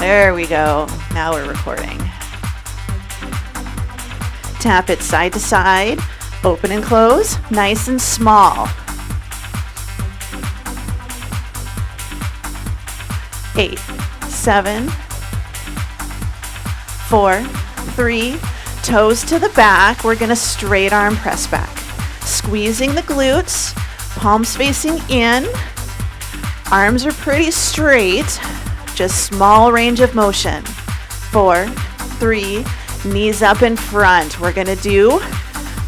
There we go. Now we're recording. Tap it side to side, open and close, nice and small. 8, 7, 4, 3, toes to the back. We're going to straight arm press back. Squeezing the glutes, palms facing in. Arms are pretty straight, just small range of motion. 4, 3, knees up in front. We're going to do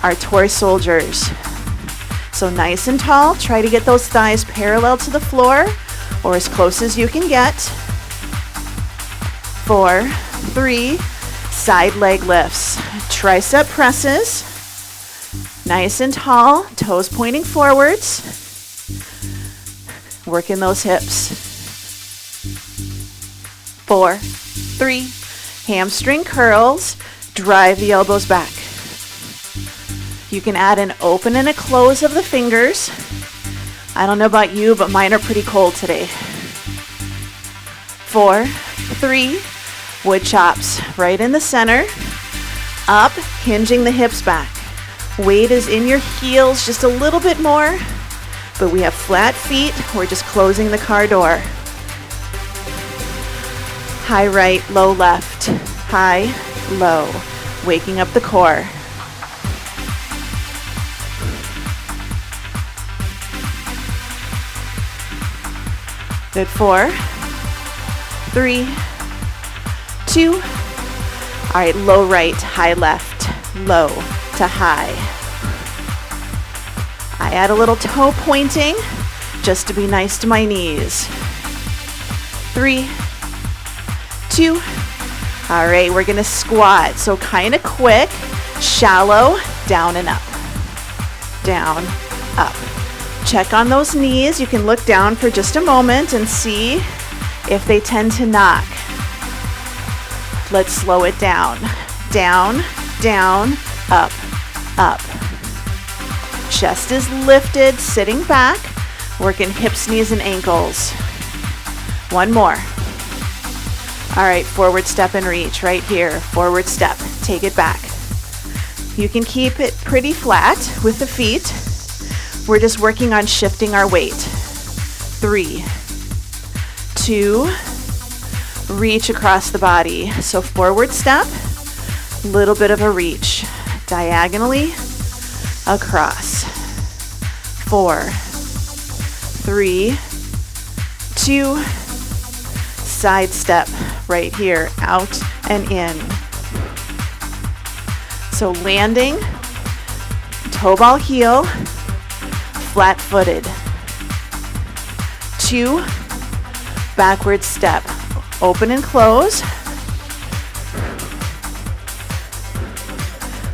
our toy soldiers. So nice and tall, try to get those thighs parallel to the floor or as close as you can get. 4, 3, side leg lifts. Tricep presses. Nice and tall, toes pointing forwards. Working those hips. 4, 3, hamstring curls. Drive the elbows back. You can add an open and a close of the fingers. I don't know about you, but mine are pretty cold today. 4, 3, wood chops right in the center. Up, hinging the hips back. Weight is in your heels just a little bit more, but we have flat feet. We're just closing the car door. High right, low left. High, low. Waking up the core. Good. 4, 3, 2. All right, low right, high left, low to high. I add a little toe pointing just to be nice to my knees. 3, 2. All right, we're gonna squat. So kind of quick, shallow, down and up, down, up. Check on those knees. You can look down for just a moment and see if they tend to knock. Let's slow it down. Down, down, up, up. Chest is lifted, sitting back, working hips, knees, and ankles. One more. All right, forward step and reach right here. Forward step, take it back. You can keep it pretty flat with the feet. We're just working on shifting our weight. 3, 2, reach across the body. So forward step, little bit of a reach. Diagonally across. 4, 3, 2, side step right here, out and in. So landing, toe ball heel, flat-footed. 2, backward step, open and close.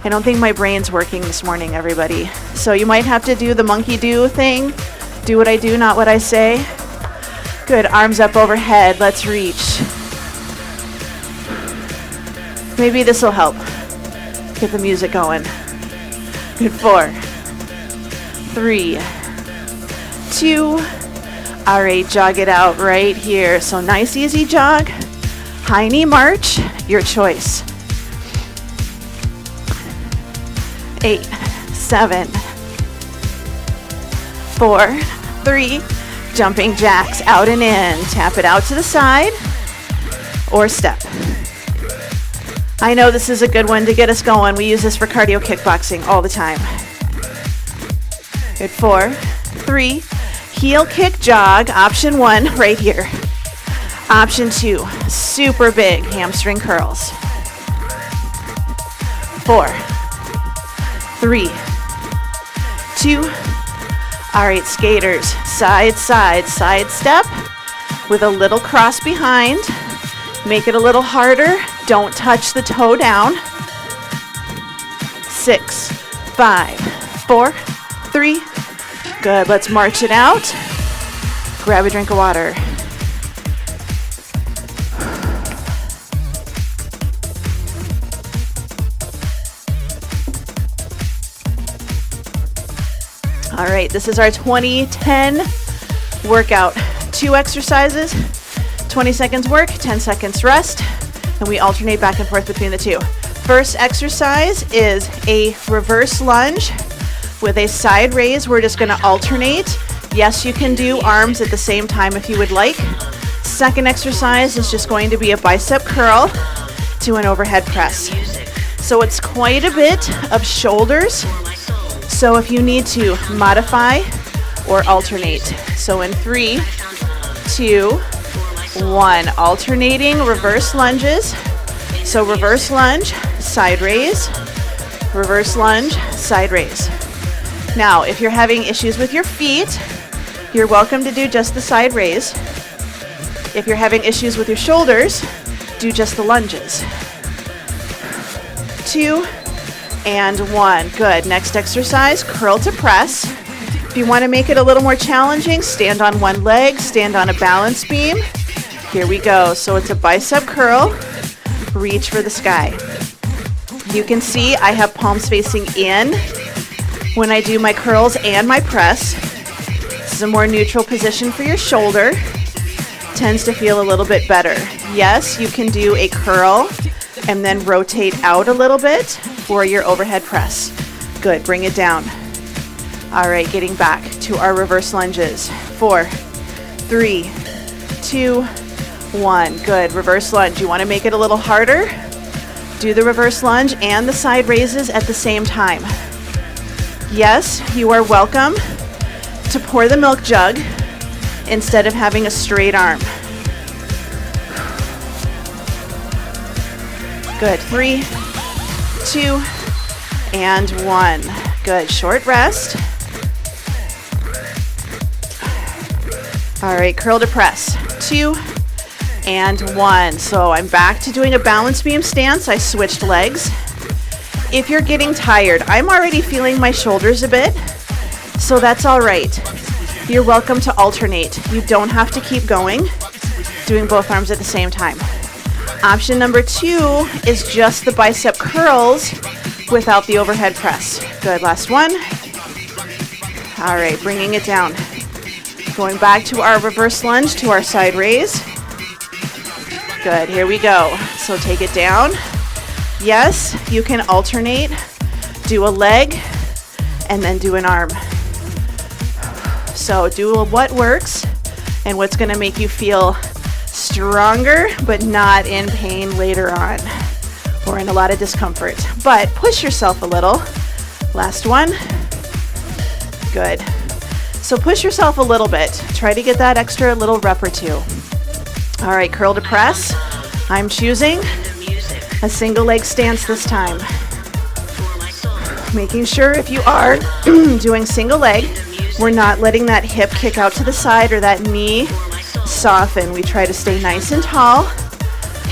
I don't think my brain's working this morning, everybody. So you might have to do the monkey do thing. Do what I do, not what I say. Good, arms up overhead, let's reach. Maybe this will help. Get the music going. Good. 4, 3, 2. All right, jog it out right here. So nice, easy jog. High knee march, your choice. 8, 7, 4, 3, jumping jacks out and in. Tap it out to the side or step. I know this is a good one to get us going. We use this for cardio kickboxing all the time. Good. 4, 3, heel kick jog, option 1 right here. Option 2, super big hamstring curls. 4, 3, 2. All right, skaters, side, side, side step with a little cross behind. Make it a little harder. Don't touch the toe down. 6, 5, 4, 3. Good, let's march it out. Grab a drink of water. All right, this is our 20-10 workout. 2 exercises, 20 seconds work, 10 seconds rest, and we alternate back and forth between the two. First exercise is a reverse lunge with a side raise. We're just gonna alternate. Yes, you can do arms at the same time if you would like. Second exercise is just going to be a bicep curl to an overhead press. So it's quite a bit of shoulders. So if you need to modify or alternate. So in 3, 2, 1, alternating reverse lunges. So reverse lunge, side raise, reverse lunge, side raise. Now, if you're having issues with your feet, you're welcome to do just the side raise. If you're having issues with your shoulders, do just the lunges. 2 and 1. Good. Next exercise, curl to press. If you want to make it a little more challenging, stand on one leg, stand on a balance beam. Here we go. So it's a bicep curl, reach for the sky. You can see I have palms facing in when I do my curls and my press. This is a more neutral position for your shoulder. Tends to feel a little bit better. Yes, you can do a curl and then rotate out a little bit for your overhead press. Good, bring it down. All right, getting back to our reverse lunges. 4, 3, 2, 1. Good, reverse lunge. You want to make it a little harder? Do the reverse lunge and the side raises at the same time. Yes, you are welcome to pour the milk jug instead of having a straight arm. Good, 3, 2, and 1. Good, short rest. All right, curl to press. 2 and 1. So I'm back to doing a balance beam stance. I switched legs. If you're getting tired, I'm already feeling my shoulders a bit, so that's all right. You're welcome to alternate. You don't have to keep going, doing both arms at the same time. Option number 2 is just the bicep curls without the overhead press. Good, last one. All right, bringing it down. Going back to our reverse lunge to our side raise. Good, here we go. So take it down. Yes, you can alternate. Do a leg and then do an arm. So do what works and what's gonna make you feel stronger but not in pain later on or in a lot of discomfort. But push yourself a little. Last one. Good. So push yourself a little bit. Try to get that extra little rep or two. All right, curl to press. I'm choosing a single leg stance this time. Making sure if you are doing single leg, we're not letting that hip kick out to the side or that knee soften. We try to stay nice and tall.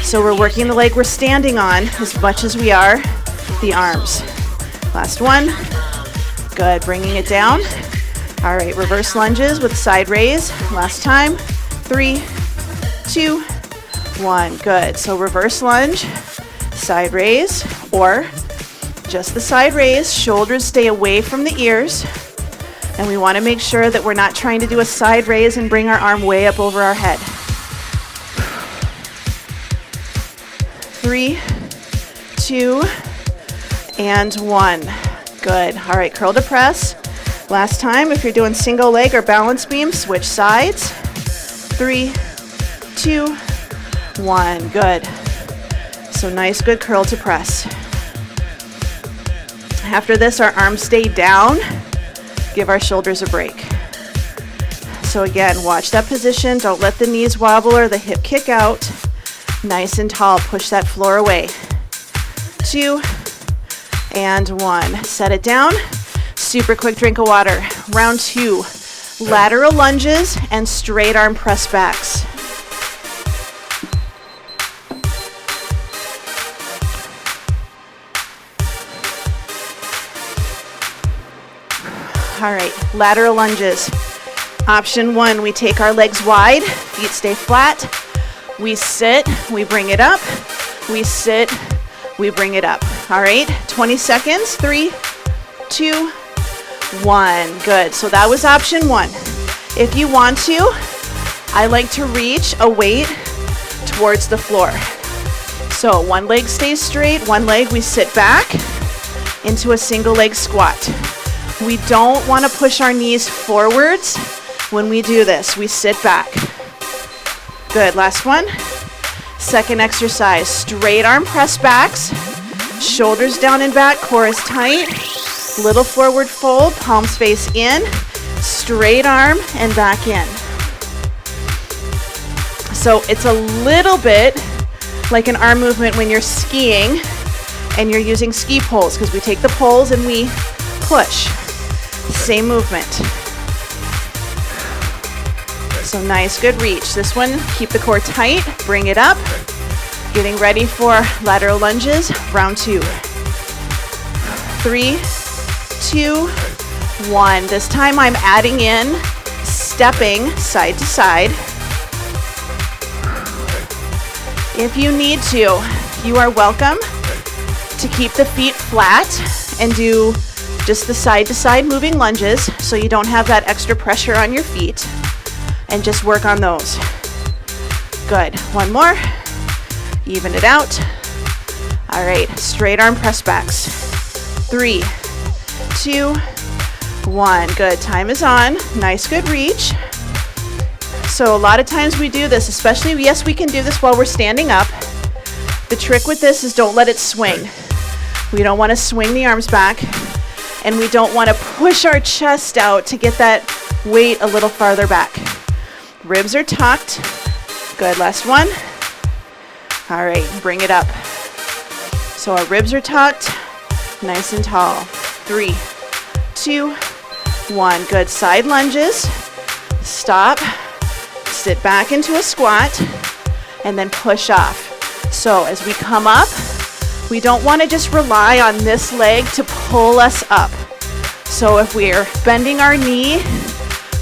So we're working the leg we're standing on as much as we are the arms. Last one. Good, bringing it down. All right, reverse lunges with side raise. Last time. 3, 2, 1. Good. So reverse lunge, side raise, or just the side raise. Shoulders stay away from the ears. And we want to make sure that we're not trying to do a side raise and bring our arm way up over our head. 3, 2, and 1. Good. All right, curl to press. Last time, if you're doing single leg or balance beam, switch sides. 3, 2, 1. Good. So nice, good curl to press. After this, our arms stay down. Give our shoulders a break. So again, watch that position. Don't let the knees wobble or the hip kick out. Nice and tall. Push that floor away. 2 and 1. Set it down. Super quick drink of water. Round 2. Lateral lunges and straight arm press backs. All right, lateral lunges. Option 1, we take our legs wide, feet stay flat. We sit, we bring it up. We sit, we bring it up. All right, 20 seconds. 3, 2, 1. Good. So that was option 1. If you want to, I like to reach a weight towards the floor. So one leg stays straight, one leg we sit back into a single leg squat. We don't want to push our knees forwards when we do this. We sit back. Good, last one. Second exercise, straight arm press backs, shoulders down and back, core is tight, little forward fold, palms face in, straight arm and back in. So it's a little bit like an arm movement when you're skiing and you're using ski poles, because we take the poles and we push. Same movement. So nice, good reach. This one, keep the core tight, bring it up. Getting ready for lateral lunges, round 2. 3, 2, 1. This time I'm adding in stepping side to side. If you need to, you are welcome to keep the feet flat and do just the side to side moving lunges so you don't have that extra pressure on your feet, and just work on those. Good, one more, even it out. All right, straight arm press backs. 3, 2, 1, good, time is on, nice good reach. So a lot of times we do this, especially, yes, we can do this while we're standing up. The trick with this is don't let it swing. We don't want to swing the arms back, and we don't want to push our chest out to get that weight a little farther back. Ribs are tucked. Good, last one. All right, bring it up. So our ribs are tucked, nice and tall. 3, 2, 1, good, side lunges. Stop, sit back into a squat, and then push off. So as we come up, we don't want to just rely on this leg to pull us up. So if we're bending our knee,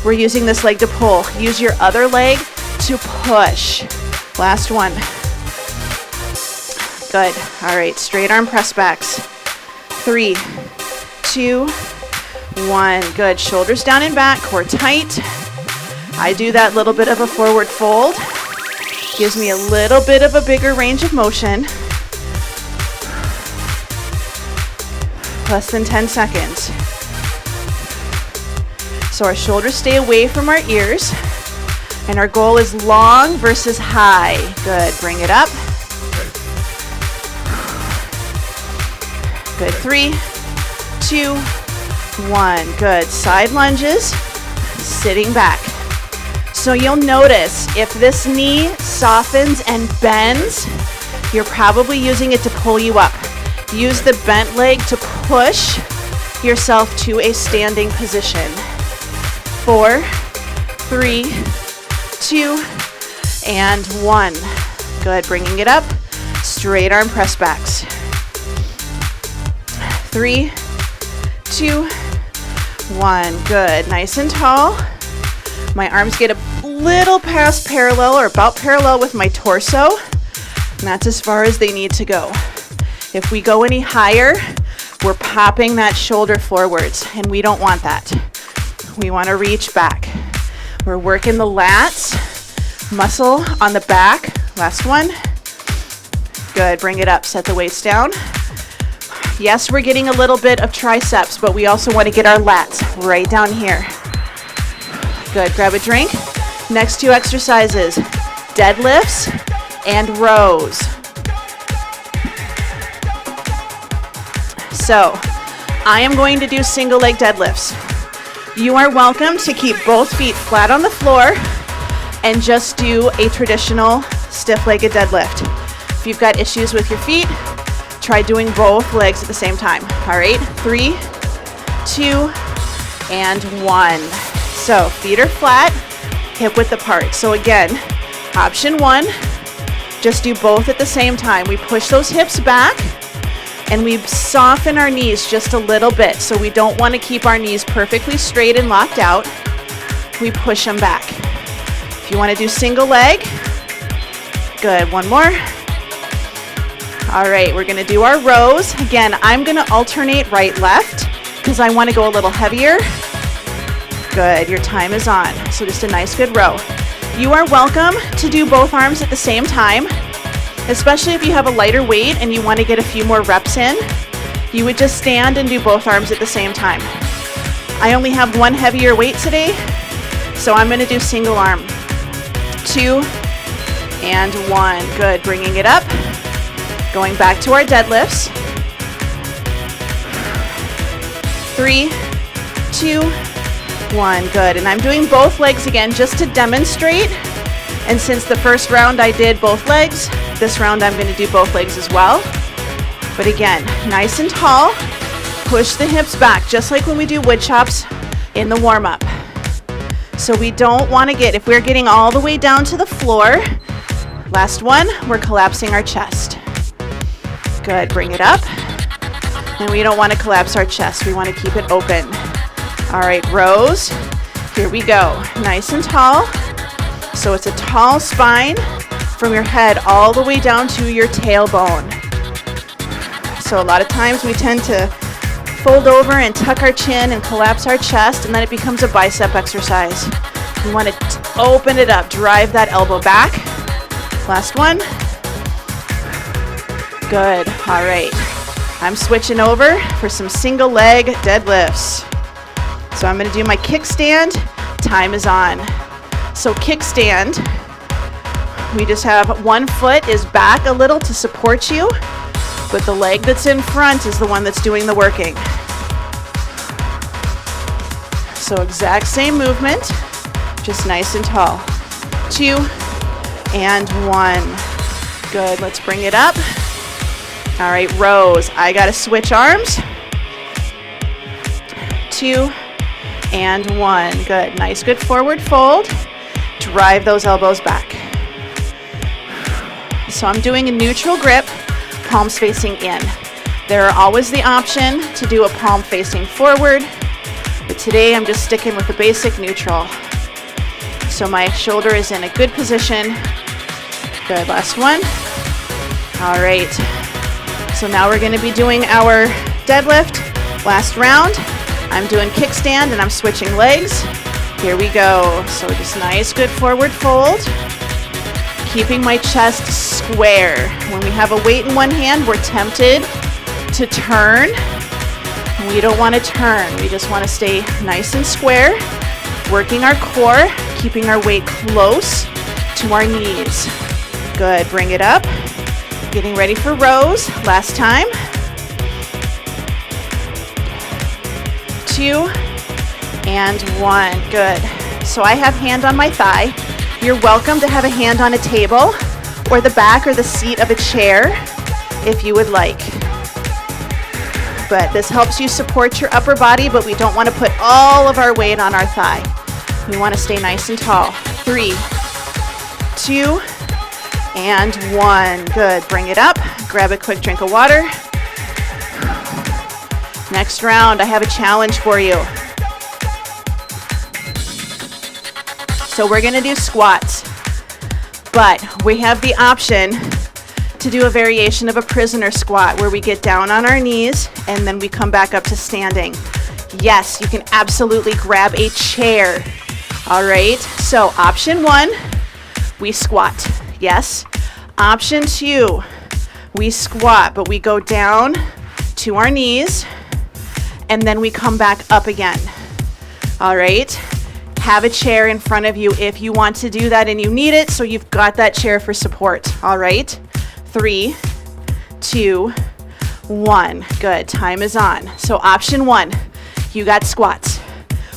we're using this leg to pull. Use your other leg to push. Last one. Good. All right, straight arm press backs. 3, 2, 1. Good. Shoulders down and back, core tight. I do that little bit of a forward fold. Gives me a little bit of a bigger range of motion. Less than 10 seconds. So our shoulders stay away from our ears, and our goal is long versus high. Good, bring it up. Good, 3, 2, 1. Good, side lunges, sitting back. So you'll notice if this knee softens and bends, you're probably using it to pull you up. Use the bent leg to push yourself to a standing position. 4, 3, 2, and 1. Good, bringing it up. Straight arm press backs. 3, 2, 1. Good, nice and tall. My arms get a little past parallel or about parallel with my torso, and that's as far as they need to go. If we go any higher, we're popping that shoulder forwards, and we don't want that. We want to reach back. We're working the lats, muscle on the back. Last one. Good, bring it up, set the weights down. Yes, we're getting a little bit of triceps, but we also want to get our lats right down here. Good, grab a drink. Next 2 exercises, deadlifts and rows. So, I am going to do single leg deadlifts. You are welcome to keep both feet flat on the floor and just do a traditional stiff-legged deadlift. If you've got issues with your feet, try doing both legs at the same time. All right, 3, 2, and 1. So feet are flat, hip width apart. So again, option 1, just do both at the same time. We push those hips back and we soften our knees just a little bit. So we don't want to keep our knees perfectly straight and locked out. We push them back. If you want to do single leg, good, one more. All right, we're gonna do our rows. Again, I'm gonna alternate right, left, because I wanna go a little heavier. Good, your time is on. So just a nice good row. You are welcome to do both arms at the same time, especially if you have a lighter weight and you want to get a few more reps in. You would just stand and do both arms at the same time. I only have one heavier weight today, so I'm going to do single arm. 2 and 1. Good. Bringing it up. Going back to our deadlifts. 3, 2, 1. Good. And I'm doing both legs again just to demonstrate. And since the first round I did both legs, this round I'm going to do both legs as well. But again, nice and tall. Push the hips back, just like when we do wood chops in the warm-up. So we don't want to get, if we're getting all the way down to the floor, last one, we're collapsing our chest. Good, bring it up. And we don't want to collapse our chest, we want to keep it open. All right, rows, here we go. Nice and tall. So it's a tall spine from your head all the way down to your tailbone. So a lot of times we tend to fold over and tuck our chin and collapse our chest, and then it becomes a bicep exercise. You want to open it up, drive that elbow back. Last one. Good, all right. I'm switching over for some single leg deadlifts. So I'm gonna do my kickstand, time is on. So kickstand, we just have one foot is back a little to support you, but the leg that's in front is the one that's doing the working. So exact same movement, just nice and tall. 2 and 1. Good, let's bring it up. All right, rows. I gotta switch arms. 2 and 1. Good, nice, good forward fold. Drive those elbows back. So I'm doing a neutral grip, palms facing in. There are always the option to do a palm facing forward, but today I'm just sticking with the basic neutral. So my shoulder is in a good position. Good, last one. All right, so now we're gonna be doing our deadlift. Last round, I'm doing kickstand and I'm switching legs. Here we go. So just nice, good forward fold. Keeping my chest square. When we have a weight in one hand, we're tempted to turn. We don't want to turn. We just want to stay nice and square. Working our core, keeping our weight close to our knees. Good, bring it up. Getting ready for rows. Last time. 2 and 1. Good. So I have hand on my thigh. You're welcome to have a hand on a table or the back or the seat of a chair if you would like. But this helps you support your upper body, but we don't want to put all of our weight on our thigh. We want to stay nice and tall. 3, 2, and 1. Good. Bring it up. Grab a quick drink of water. Next round, I have a challenge for you. So we're gonna do squats, but we have the option to do a variation of a prisoner squat where we get down on our knees and then we come back up to standing. Yes, you can absolutely grab a chair. All right, so option 1, we squat, yes. Option 2, we squat, but we go down to our knees and then we come back up again. All right. Have a chair in front of you if you want to do that and you need it, so you've got that chair for support. All right, 3, 2, 1. Good, time is on. So option 1, you got squats.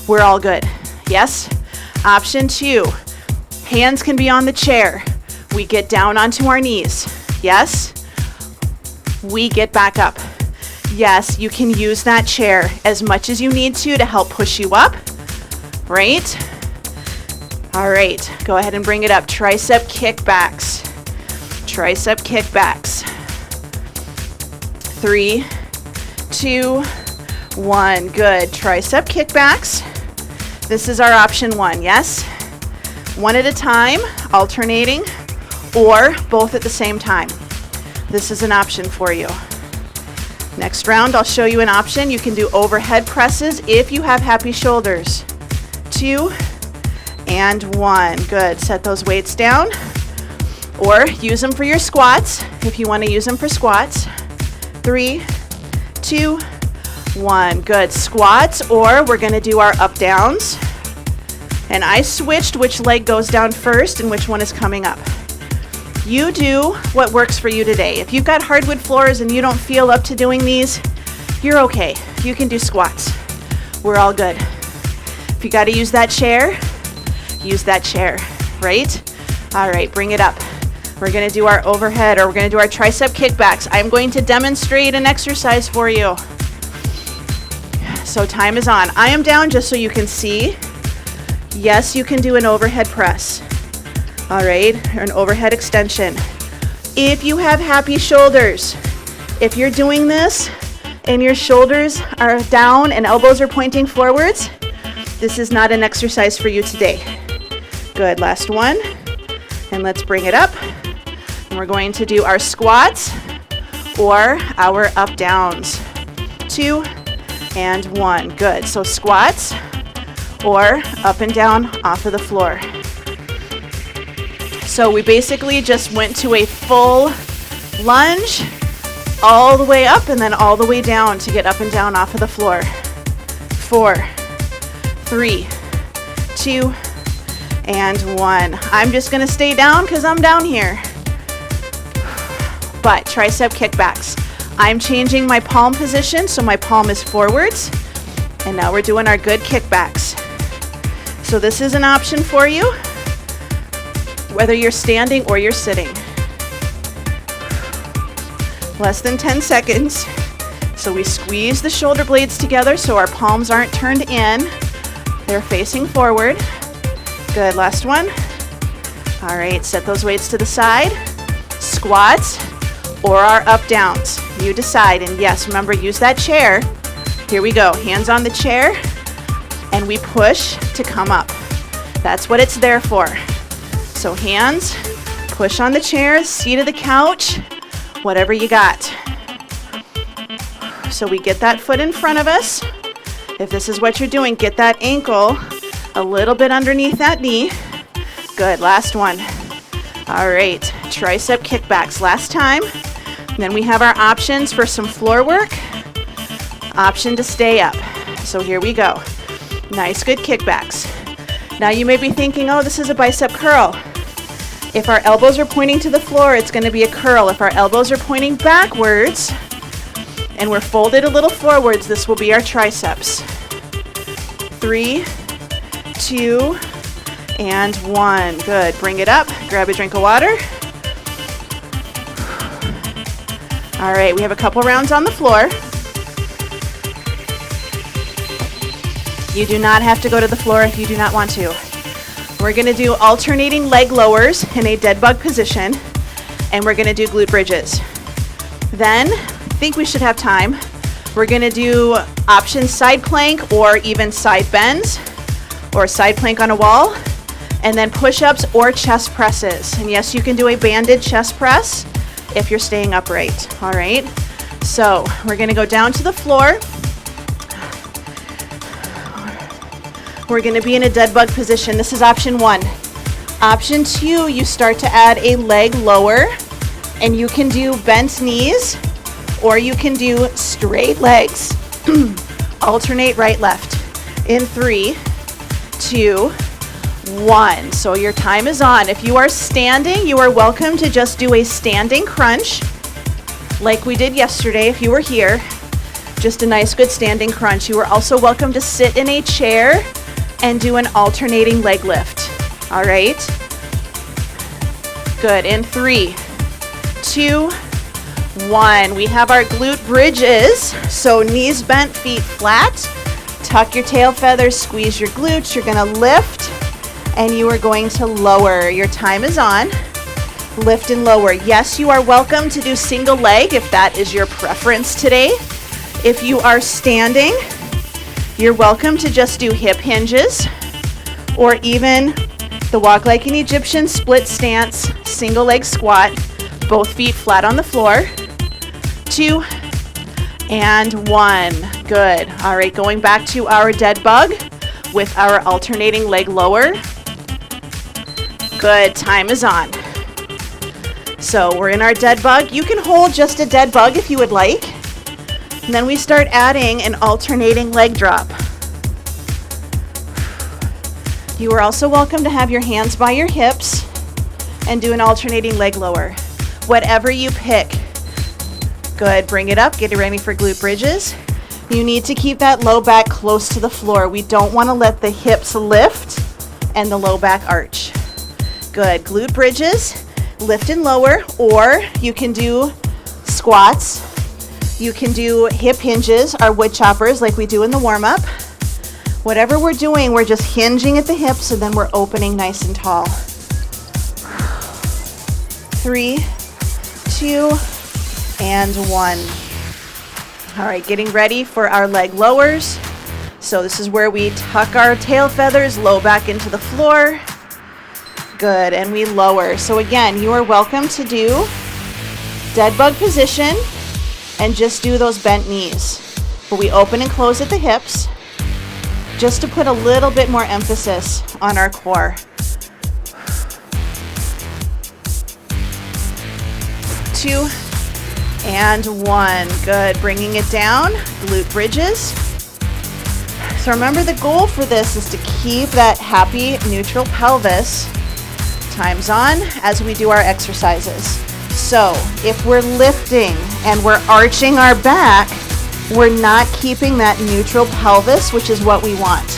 We're all good, yes? Option 2, hands can be on the chair. We get down onto our knees, yes? We get back up. Yes, you can use that chair as much as you need to help push you up. Right? All right, go ahead and bring it up. Tricep kickbacks. Tricep kickbacks. 3, 2, 1. Good. Tricep kickbacks. This is our option 1, yes? One at a time, alternating, or both at the same time. This is an option for you. Next round, I'll show you an option. You can do overhead presses if you have happy shoulders. 2 and 1. Good. Set those weights down, or use them for your squats if you want to use them for squats. 3, 2, 1. Good. Squats, or we're going to do our up downs. And I switched which leg goes down first and which one is coming up. You do what works for you today. If you've got hardwood floors and you don't feel up to doing these, you're okay. You can do squats. We're all good. If you got to use that chair, right? All right, bring it up. We're going to do our overhead, or we're going to do our tricep kickbacks. I'm going to demonstrate an exercise for you. So time is on. I am down just so you can see. Yes, you can do an overhead press. All right, or an overhead extension. If you have happy shoulders, if you're doing this and your shoulders are down and elbows are pointing forwards, this is not an exercise for you today. Good, last one. And let's bring it up. And we're going to do our squats or our up downs. 2 and 1. Good. So squats or up and down off of the floor. So we basically just went to a full lunge all the way up and then all the way down to get up and down off of the floor. 4, 3, 2, and 1. I'm just going to stay down because I'm down here. But tricep kickbacks. I'm changing my palm position so my palm is forwards. And now we're doing our good kickbacks. So this is an option for you, whether you're standing or you're sitting. Less than 10 seconds. So we squeeze the shoulder blades together so our palms aren't turned in. They're facing forward. Good, last one. All right, set those weights to the side. Squats or our up downs. You decide. And yes, remember, use that chair. Here we go. Hands on the chair. And we push to come up. That's what it's there for. So hands, push on the chair, seat of the couch, whatever you got. So we get that foot in front of us. If this is what you're doing, get that ankle a little bit underneath that knee. Good, last one. All right, tricep kickbacks, last time. And then we have our options for some floor work. Option to stay up. So here we go. Nice, good kickbacks. Now you may be thinking, oh, this is a bicep curl. If our elbows are pointing to the floor, it's going to be a curl. If our elbows are pointing backwards and we're folded a little forwards, this will be our triceps. 3, 2, and 1. Good. Bring it up. Grab a drink of water. All right, we have a couple rounds on the floor. You do not have to go to the floor if you do not want to. We're going to do alternating leg lowers in a dead bug position, and we're going to do glute bridges. Then, I think we should have time. We're going to do option side plank or even side bends or side plank on a wall, and then push-ups or chest presses. And yes, you can do a banded chest press if you're staying upright. All right, so we're going to go down to the floor. We're going to be in a dead bug position. This is option 1. Option 2, you start to add a leg lower, and you can do bent knees or you can do straight legs. Alternate right, left. In 3, 2, 1. So your time is on. If you are standing, you are welcome to just do a standing crunch like we did yesterday if you were here. Just a nice good standing crunch. You are also welcome to sit in a chair and do an alternating leg lift. All right. Good. In 3, 2, 1. We have our glute bridges. So knees bent, feet flat. Tuck your tail feathers, squeeze your glutes. You're going to lift and you are going to lower. Your time is on. Lift and lower. Yes, you are welcome to do single leg if that is your preference today. If you are standing, you're welcome to just do hip hinges or even the walk like an Egyptian split stance, single leg squat, both feet flat on the floor. 2 and 1. Good. All right, going back to our dead bug with our alternating leg lower. Good, time is on. So we're in our dead bug. You can hold just a dead bug if you would like. And then we start adding an alternating leg drop. You are also welcome to have your hands by your hips and do an alternating leg lower. Whatever you pick. Good, bring it up, get ready for glute bridges. You need to keep that low back close to the floor. We don't want to let the hips lift and the low back arch. Good, glute bridges, lift and lower, or you can do squats. You can do hip hinges, or wood choppers like we do in the warm-up. Whatever we're doing, we're just hinging at the hips and then we're opening nice and tall. 3, 2, and 1. All right, getting ready for our leg lowers. So this is where we tuck our tail feathers low back into the floor. Good, and we lower. So again, you are welcome to do dead bug position and just do those bent knees. But we open and close at the hips just to put a little bit more emphasis on our core. 2 and 1. Good, bringing it down, glute bridges. So remember, the goal for this is to keep that happy neutral pelvis. Time's on as we do our exercises. So if we're lifting and we're arching our back, we're not keeping that neutral pelvis, which is what we want.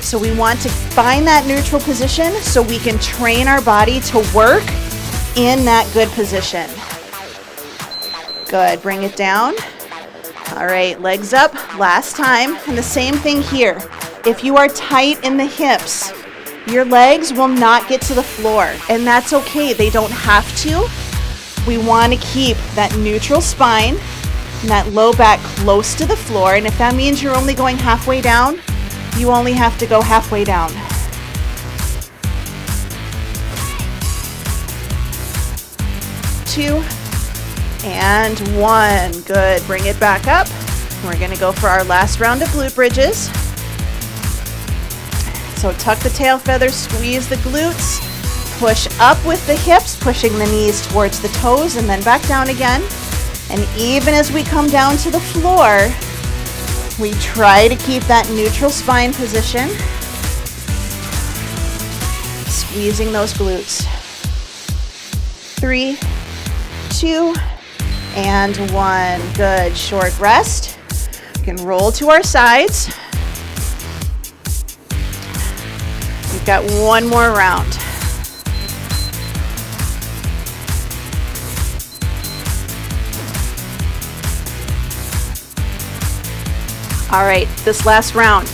So we want to find that neutral position so we can train our body to work in that good position. Good, bring it down. All right, legs up, last time. And the same thing here. If you are tight in the hips, your legs will not get to the floor, and that's okay. They don't have to. We want to keep that neutral spine and that low back close to the floor, and if that means you're only going halfway down, you only have to go halfway down. 2 and 1. Good, bring it back up. We're going to go for our last round of glute bridges. So tuck the tail feathers, squeeze the glutes, push up with the hips, pushing the knees towards the toes, and then back down again. And even as we come down to the floor, we try to keep that neutral spine position, squeezing those glutes. 3, 2, and 1. Good, short rest. We can roll to our sides. We've got one more round. All right, this last round,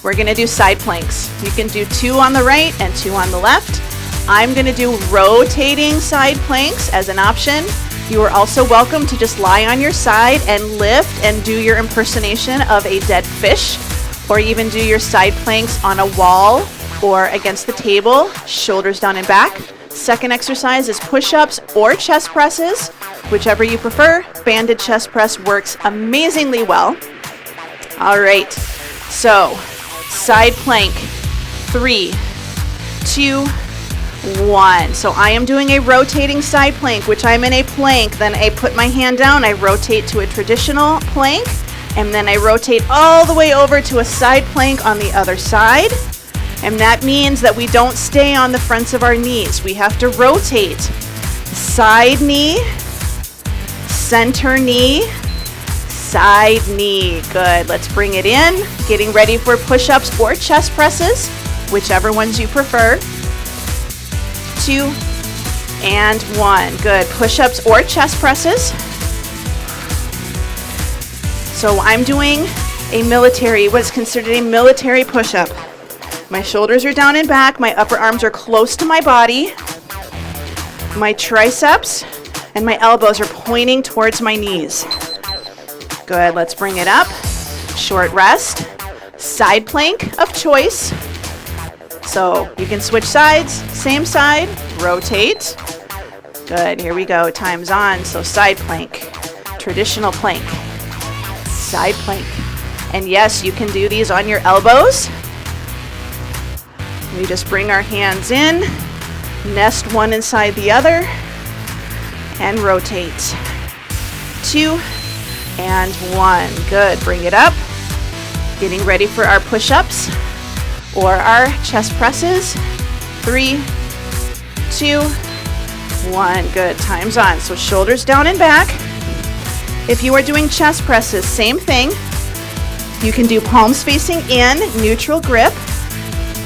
we're gonna do side planks. You can do 2 on the right and 2 on the left. I'm gonna do rotating side planks as an option. You are also welcome to just lie on your side and lift and do your impersonation of a dead fish, or even do your side planks on a wall or against the table, shoulders down and back. Second exercise is push-ups or chest presses, whichever you prefer. Banded chest press works amazingly well. All right, so side plank, 3, 2, 1. So I am doing a rotating side plank, which I'm in a plank, then I put my hand down, I rotate to a traditional plank, and then I rotate all the way over to a side plank on the other side. And that means that we don't stay on the fronts of our knees. We have to rotate. Side knee, center knee, side knee. Good, let's bring it in. Getting ready for push-ups or chest presses, whichever ones you prefer. 2 and 1. Good, push-ups or chest presses. So I'm doing what's considered a military push-up. My shoulders are down and back, my upper arms are close to my body. My triceps and my elbows are pointing towards my knees. Good, let's bring it up. Short rest, side plank of choice. So you can switch sides, same side, rotate. Good, here we go, time's on. So side plank, traditional plank, side plank. And yes, you can do these on your elbows. We just bring our hands in, Nest one inside the other and rotate. 2 and 1. Good. Bring it up. Getting ready for our push-ups or our chest presses. 3, 2, 1. Good. Time's on. So shoulders down and back. If you are doing chest presses, same thing. You can do palms facing in, neutral grip.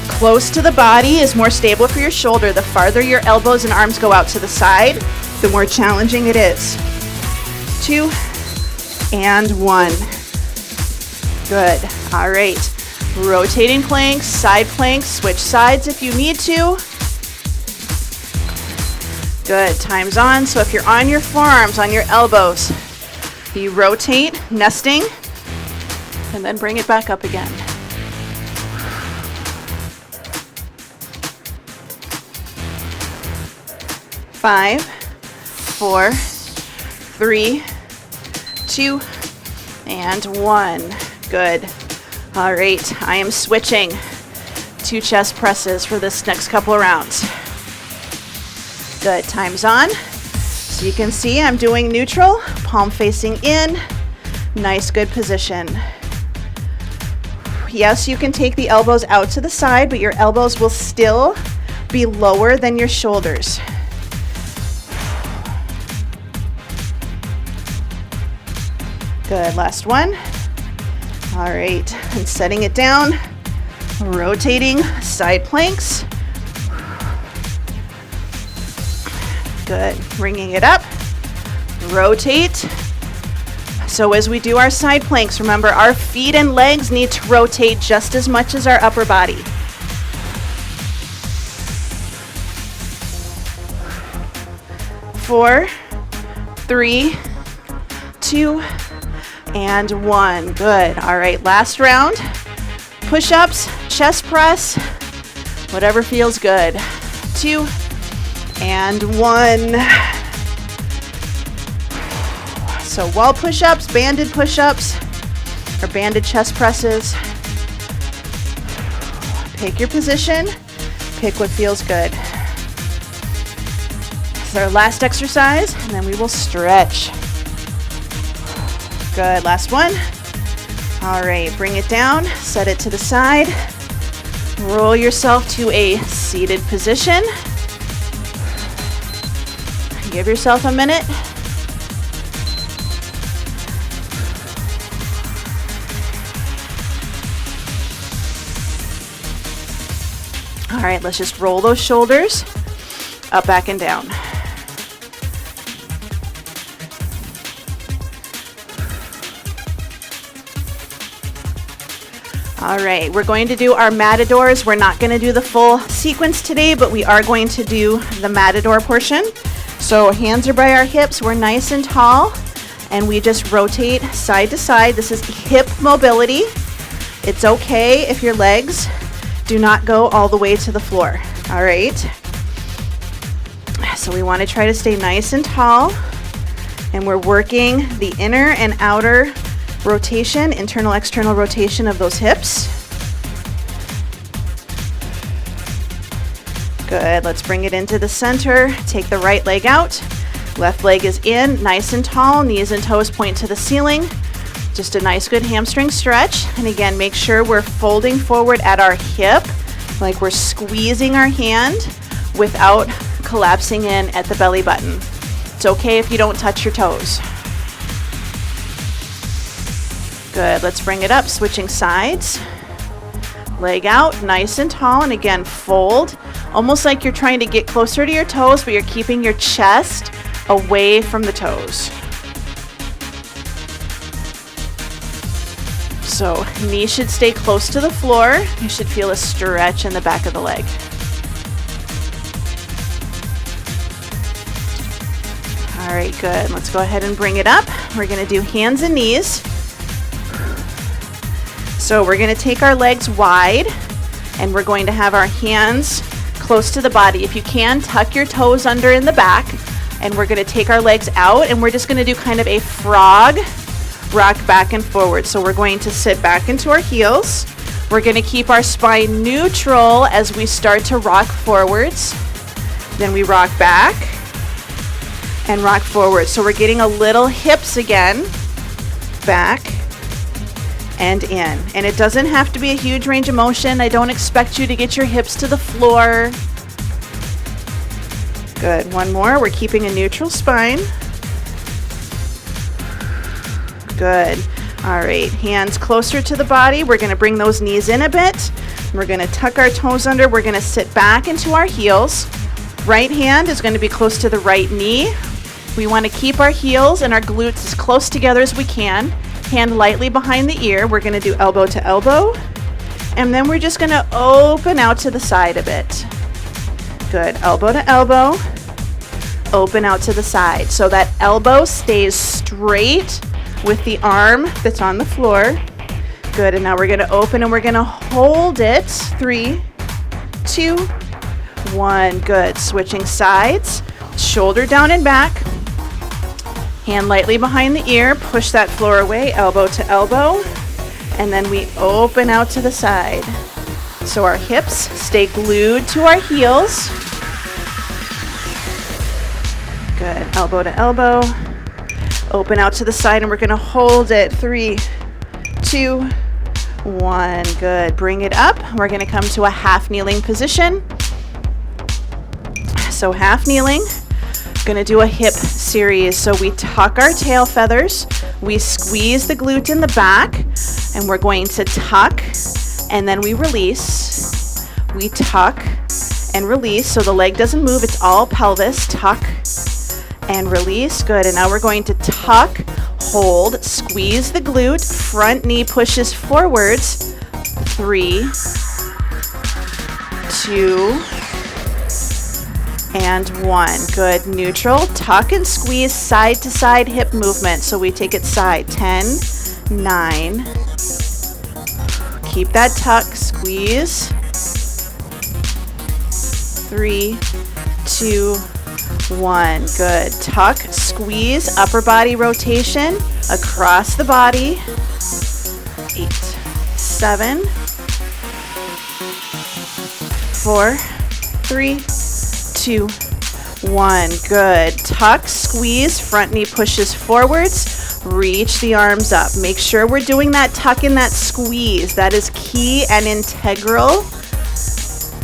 Close to the body is more stable for your shoulder. The farther your elbows and arms go out to the side, the more challenging it is. 2 and 1. Good. All right. Rotating planks, side planks, switch sides if you need to. Good. Time's on. So if you're on your forearms, on your elbows, you rotate, nesting, and then bring it back up again. Five, 4, 3, 2, and 1. Good. All right, I am switching to chest presses for this next couple of rounds. Good. Time's on. So you can see I'm doing neutral, palm facing in. Nice, good position. Yes, you can take the elbows out to the side, but your elbows will still be lower than your shoulders. Good. Last one. All right, and setting it down, rotating side planks. Good. Bringing it up, rotate. So as we do our side planks, remember our feet and legs need to rotate just as much as our upper body. 4, 3, 2, and 1. Good. All right, last round. Push-ups, chest press, whatever feels good. 2 and 1. So wall push-ups, banded push-ups, or banded chest presses. Pick your position, pick what feels good. This is our last exercise, and then we will stretch. Good. Last one. All right, bring it down, set it to the side. Roll yourself to a seated position. Give yourself a minute. All right, let's just roll those shoulders up, back, and down. All right, we're going to do our matadors. We're not going to do the full sequence today, but we are going to do the matador portion. So hands are by our hips, we're nice and tall, and we just rotate side to side. This is hip mobility. It's okay if your legs do not go all the way to the floor. All right. So we want to try to stay nice and tall, and we're working the inner and outer rotation, internal, external rotation of those hips. Good. Let's bring it into the center. Take the right leg out. Left leg is in, nice and tall. Knees and toes point to the ceiling. Just a nice, good hamstring stretch. And again, make sure we're folding forward at our hip, like we're squeezing our hand without collapsing in at the belly button. It's okay if you don't touch your toes. Good. Let's bring it up, switching sides. Leg out, nice and tall, and again, fold. Almost like you're trying to get closer to your toes, but you're keeping your chest away from the toes. So knee should stay close to the floor. You should feel a stretch in the back of the leg. All right, good. Let's go ahead and bring it up. We're going to do hands and knees. So we're going to take our legs wide, and we're going to have our hands close to the body. If you can, tuck your toes under in the back, and we're going to take our legs out, and we're just going to do kind of a frog rock back and forward. So we're going to sit back into our heels. We're going to keep our spine neutral as we start to rock forwards. Then we rock back and rock forward. So we're getting a little hips again, back and in. And it doesn't have to be a huge range of motion. I don't expect you to get your hips to the floor. Good, one more. We're keeping a neutral spine. Good. All right, hands closer to the body. We're gonna bring those knees in a bit. We're gonna tuck our toes under. We're gonna sit back into our heels. Right hand is gonna be close to the right knee. We wanna keep our heels and our glutes as close together as we can. Hand lightly behind the ear. We're gonna do elbow to elbow. And then we're just gonna open out to the side a bit. Good, elbow to elbow. Open out to the side. So that elbow stays straight with the arm that's on the floor. Good, and now we're gonna open and we're gonna hold it. 3, 2, 1. Good, switching sides. Shoulder down and back. Hand lightly behind the ear. Push that floor away, elbow to elbow. And then we open out to the side. So our hips stay glued to our heels. Good, elbow to elbow. Open out to the side and we're gonna hold it. 3, 2, 1. Good, bring it up. We're gonna come to a half kneeling position. So half kneeling, gonna do a hip series. So we tuck our tail feathers, we squeeze the glute in the back, and we're going to tuck and then we release. We tuck and release so the leg doesn't move, it's all pelvis. Tuck and release. Good, and now we're going to tuck, hold, squeeze the glute, front knee pushes forwards. 3, 2, and 1. Good, neutral, tuck and squeeze, side to side hip movement. So we take it side, 10, 9. Keep that tuck, squeeze. 3, 2, 1. Good. Tuck, squeeze, upper body rotation across the body. 8, 7, 4, 3, 2, 1. Good. Tuck, squeeze, front knee pushes forwards. Reach the arms up. Make sure we're doing that tuck and that squeeze. That is key and integral.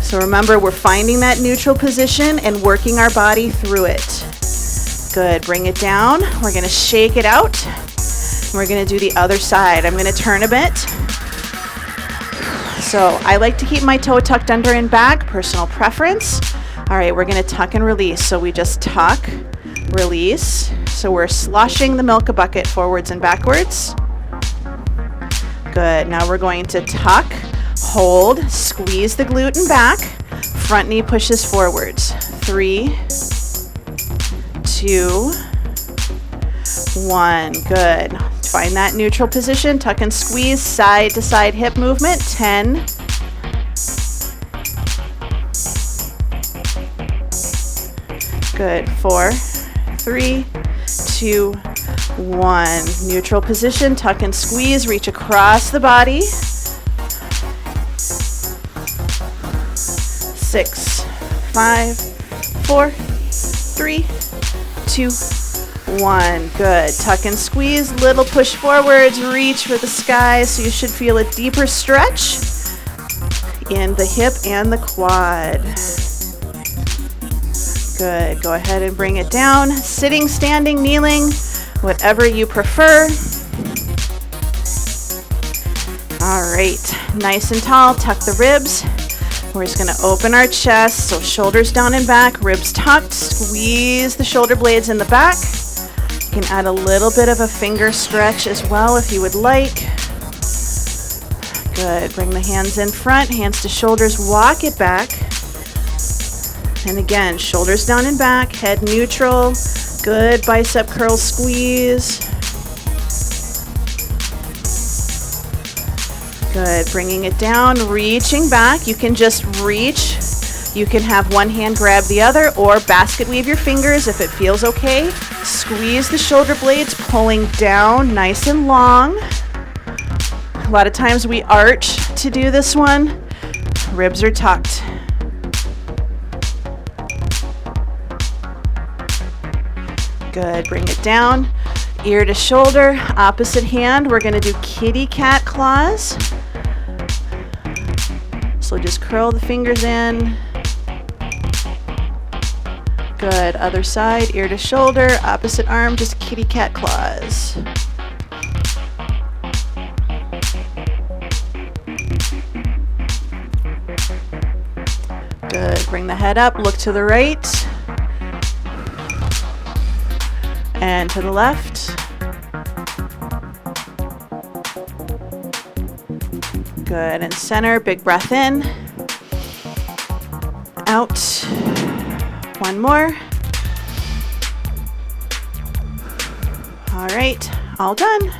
So remember, we're finding that neutral position and working our body through it. Good, bring it down. We're gonna shake it out. We're gonna do the other side. I'm gonna turn a bit. So I like to keep my toe tucked under and back, personal preference. All right, we're gonna tuck and release. So we just tuck, release. So we're sloshing the milk bucket forwards and backwards. Good, now we're going to tuck, hold, squeeze the glute and back, front knee pushes forwards. 3, 2, 1. Good. Find that neutral position, tuck and squeeze, side to side hip movement. 10. Good. 4, 3, 2, 1. Neutral position, tuck and squeeze, reach across the body. 6, 5, 4, 3, 2, 1. Good. Tuck and squeeze, little push forwards, reach for the sky. So you should feel a deeper stretch in the hip and the quad. Good. Go ahead and bring it down. Sitting, standing, kneeling, whatever you prefer. All right. Nice and tall. Tuck the ribs. We're just going to open our chest, so shoulders down and back, ribs tucked, squeeze the shoulder blades in the back. You can add a little bit of a finger stretch as well if you would like. Good, bring the hands in front, hands to shoulders, walk it back. And again, shoulders down and back, head neutral, good bicep curl squeeze. Good, bringing it down, reaching back. You can just reach. You can have one hand grab the other or basket weave your fingers if it feels okay. Squeeze the shoulder blades, pulling down nice and long. A lot of times we arch to do this one. Ribs are tucked. Good, bring it down, ear to shoulder, opposite hand. We're gonna do kitty cat claws. So just curl the fingers in. Good, other side, ear to shoulder, opposite arm, just kitty cat claws. Good, bring the head up, look to the right. And to the left. Good, and center, big breath in. Out. One more. All right, all done.